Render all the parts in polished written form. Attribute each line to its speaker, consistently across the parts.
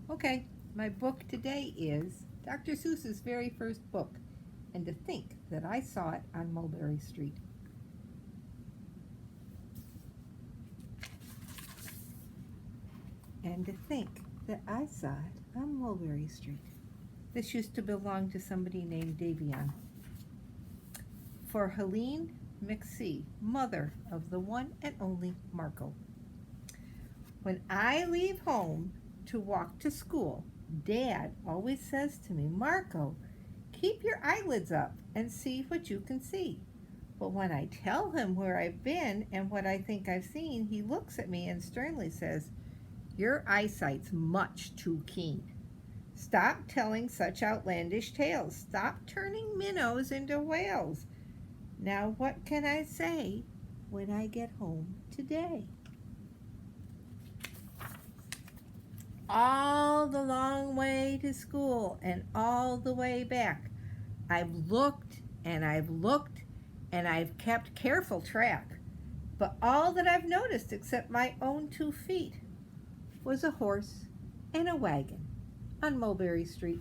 Speaker 1: Okay, my book today is Dr. Seuss's very first book, and to think that I saw it on Mulberry Street. And to think that I saw it on Mulberry Street. This used to belong to somebody named Davion. For Helene McSee, mother of the one and only Marco. When I leave home to walk to school, Dad always says to me, Marco, keep your eyelids up and see what you can see. But when I tell him where I've been and what I think I've seen, he looks at me and sternly says, your eyesight's much too keen. Stop telling such outlandish tales. Stop turning minnows into whales. Now what can I say when I get home today? All the long way to school and all the way back, I've looked and I've looked and I've kept careful track. But all that I've noticed except my own 2 feet was a horse and a wagon on Mulberry Street.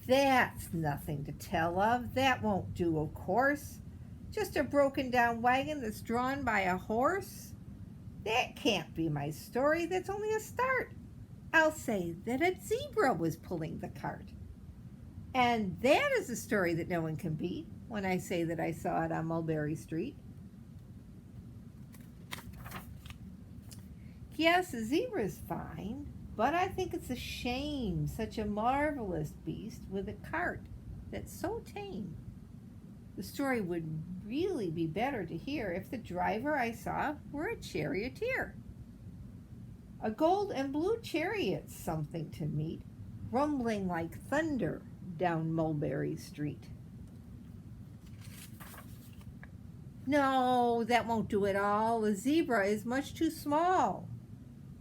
Speaker 1: That's nothing to tell of. That won't do, of course. Just a broken down wagon that's drawn by a horse? That can't be my story. That's only a start. I'll say that a zebra was pulling the cart. And that is a story that no one can beat when I say that I saw it on Mulberry Street. Yes, a zebra's fine, but I think it's a shame such a marvelous beast with a cart that's so tame. The story would really be better to hear if the driver I saw were a charioteer. A gold and blue chariot's something to meet, rumbling like thunder down Mulberry Street. No, that won't do at all. A zebra is much too small.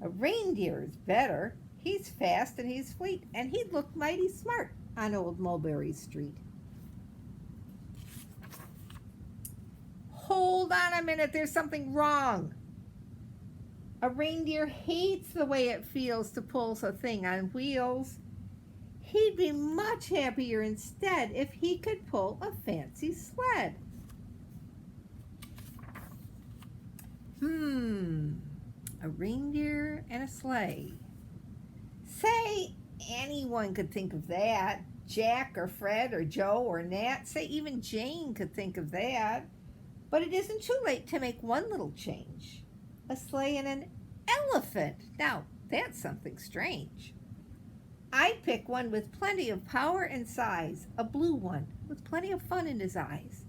Speaker 1: A reindeer is better. He's fast and he's fleet, and he'd look mighty smart on old Mulberry Street. Hold on a minute, there's something wrong. A reindeer hates the way it feels to pull a thing on wheels. He'd be much happier instead if he could pull a fancy sled. A reindeer and a sleigh. Say anyone could think of that. Jack or Fred or Joe or Nat. Say even Jane could think of that. But it isn't too late to make one little change. A sleigh and an elephant. Now, that's something strange. I'd pick one with plenty of power and size, a blue one with plenty of fun in his eyes.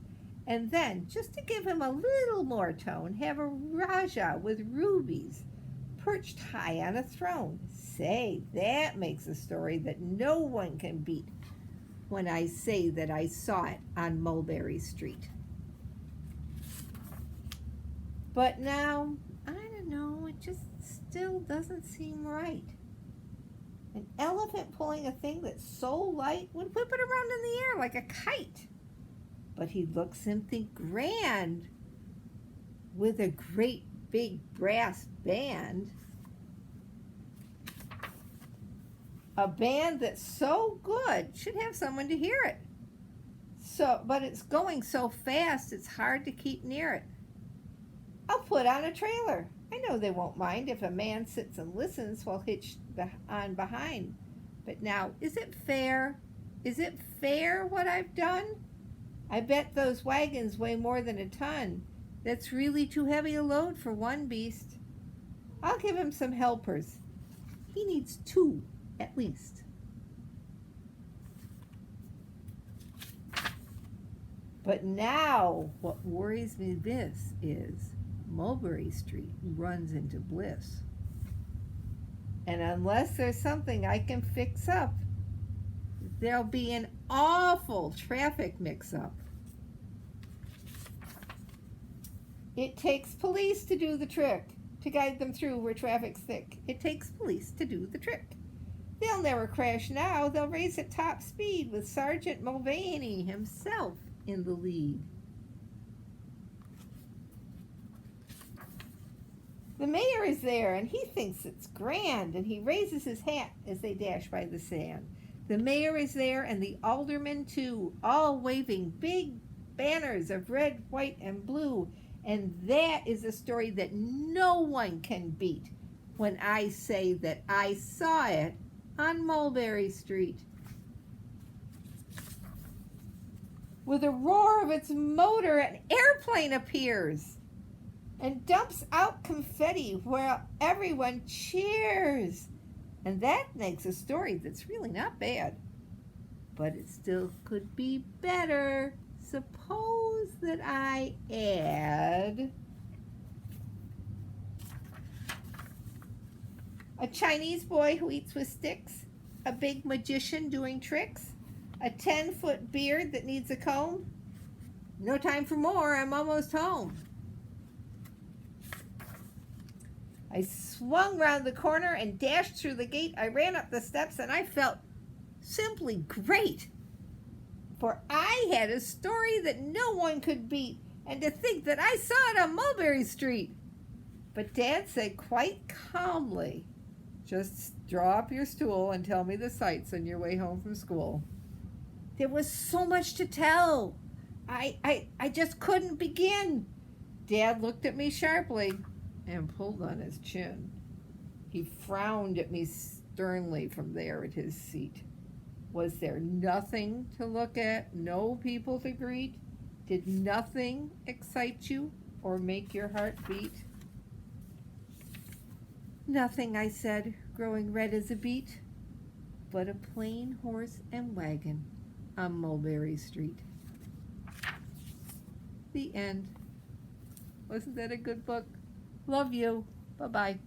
Speaker 1: And then, just to give him a little more tone, have a Raja with rubies perched high on a throne. Say, that makes a story that no one can beat when I say that I saw it on Mulberry Street. But now, I don't know, it just still doesn't seem right. An elephant pulling a thing that's so light would whip it around in the air like a kite. But he'd look something grand with a great big brass band. A band that's so good should have someone to hear it. But it's going so fast it's hard to keep near it. I'll put on a trailer. I know they won't mind if a man sits and listens while hitched on behind. But now, is it fair? Is it fair what I've done? I bet those wagons weigh more than a ton. That's really too heavy a load for one beast. I'll give him some helpers. He needs 2 at least. But now what worries me this is Mulberry Street runs into bliss. And unless there's something I can fix up, there'll be an awful traffic mix-up. It takes police to do the trick, to guide them through where traffic's thick. It takes police to do the trick. They'll never crash now. They'll race at top speed with Sergeant Mulvaney himself in the lead. The mayor is there, and he thinks it's grand, and he raises his hat as they dash by the sand. The mayor is there, and the aldermen too, all waving big banners of red, white, and blue. And that is a story that no one can beat when I say that I saw it on Mulberry Street. With a roar of its motor, an airplane appears and dumps out confetti while everyone cheers. And that makes a story that's really not bad. But it still could be better. Suppose that I add a Chinese boy who eats with sticks, a big magician doing tricks, a 10-foot beard that needs a comb. No time for more, I'm almost home. I swung round the corner and dashed through the gate. I ran up the steps and I felt simply great. For I had a story that no one could beat, and to think that I saw it on Mulberry Street. But Dad said quite calmly, just draw up your stool and tell me the sights on your way home from school. There was so much to tell. I just couldn't begin. Dad looked at me sharply and pulled on his chin. He frowned at me sternly from there at his seat. Was there nothing to look at, no people to greet? Did nothing excite you or make your heart beat? Nothing, I said, growing red as a beet, but a plain horse and wagon on Mulberry Street. The end. Wasn't that a good book? Love you. Bye-bye.